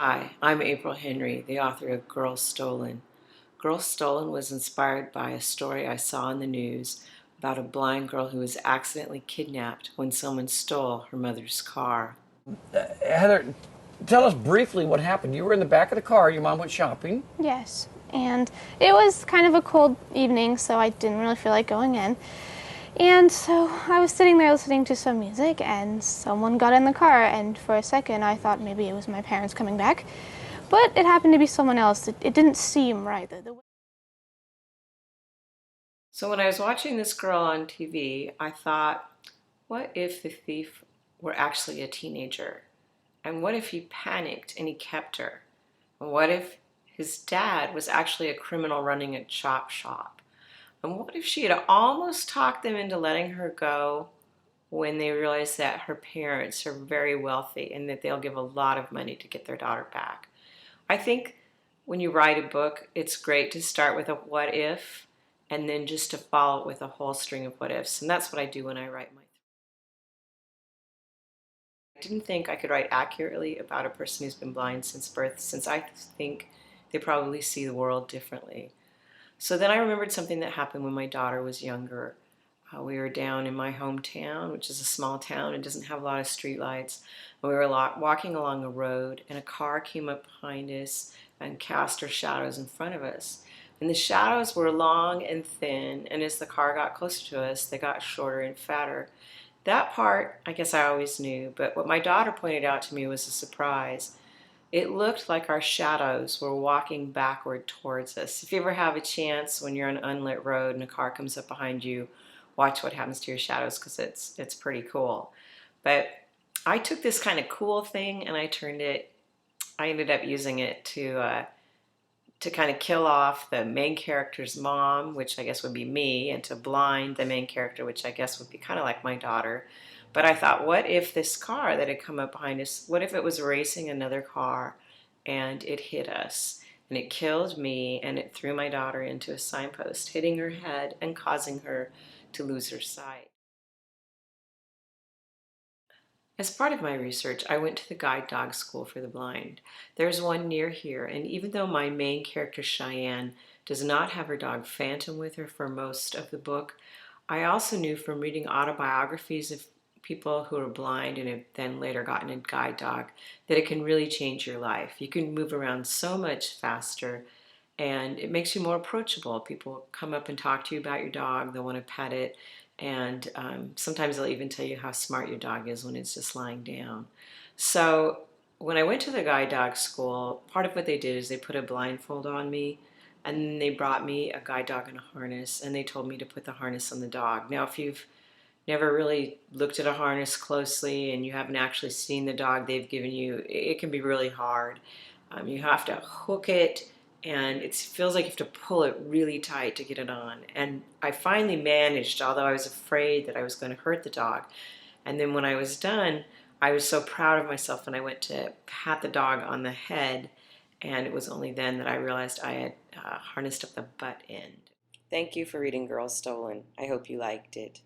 Hi, I'm April Henry, the author of Girls Stolen. Girls Stolen was inspired by a story I saw in the news about a blind girl who was accidentally kidnapped when someone stole her mother's car. Heather, tell us briefly what happened. You were in the back of the car, your mom went shopping. Yes, and it was kind of a cold evening, so I didn't really feel like going in. And so I was sitting there listening to some music, and someone got in the car, and for a second I thought maybe it was my parents coming back. But it happened to be someone else. It didn't seem right. So when I was watching this girl on TV, I thought, what if the thief were actually a teenager? And what if he panicked and he kept her? And what if his dad was actually a criminal running a chop shop? And what if she had almost talked them into letting her go when they realize that her parents are very wealthy and that they'll give a lot of money to get their daughter back? I think when you write a book, it's great to start with a what if and then just to follow it with a whole string of what ifs. And that's what I do when I write my. I didn't think I could write accurately about a person who's been blind since birth, since I think they probably see the world differently. So then I remembered something that happened when my daughter was younger. We were down in my hometown, which is a small town and doesn't have a lot of streetlights. We were walking along a road, and a car came up behind us and cast her shadows in front of us. And the shadows were long and thin, and as the car got closer to us, they got shorter and fatter. That part, I guess I always knew, but what my daughter pointed out to me was a surprise. It looked like our shadows were walking backward towards us. If you ever have a chance when you're on an unlit road and a car comes up behind you, watch what happens to your shadows because it's pretty cool. But I took this kind of cool thing and I ended up using it to kind of kill off the main character's mom, which I guess would be me, and to blind the main character, which I guess would be kind of like my daughter. But I thought, what if this car that had come up behind us, what if it was racing another car and it hit us? And it killed me and it threw my daughter into a signpost, hitting her head and causing her to lose her sight. As part of my research, I went to the guide dog school for the blind. There's one near here, and even though my main character, Cheyenne, does not have her dog Phantom with her for most of the book, I also knew from reading autobiographies of people who are blind and have then later gotten a guide dog that it can really change your life. You can move around so much faster and it makes you more approachable. People come up and talk to you about your dog, they'll want to pet it, and sometimes they'll even tell you how smart your dog is when it's just lying down. So when I went to the guide dog school, part of what they did is they put a blindfold on me and then they brought me a guide dog and a harness and they told me to put the harness on the dog. Now, if you've never really looked at a harness closely and you haven't actually seen the dog they've given you, it can be really hard. You have to hook it and it feels like you have to pull it really tight to get it on. And I finally managed, although I was afraid that I was going to hurt the dog. And then when I was done, I was so proud of myself when I went to pat the dog on the head. And it was only then that I realized I had harnessed up the butt end. Thank you for reading Girls Stolen. I hope you liked it.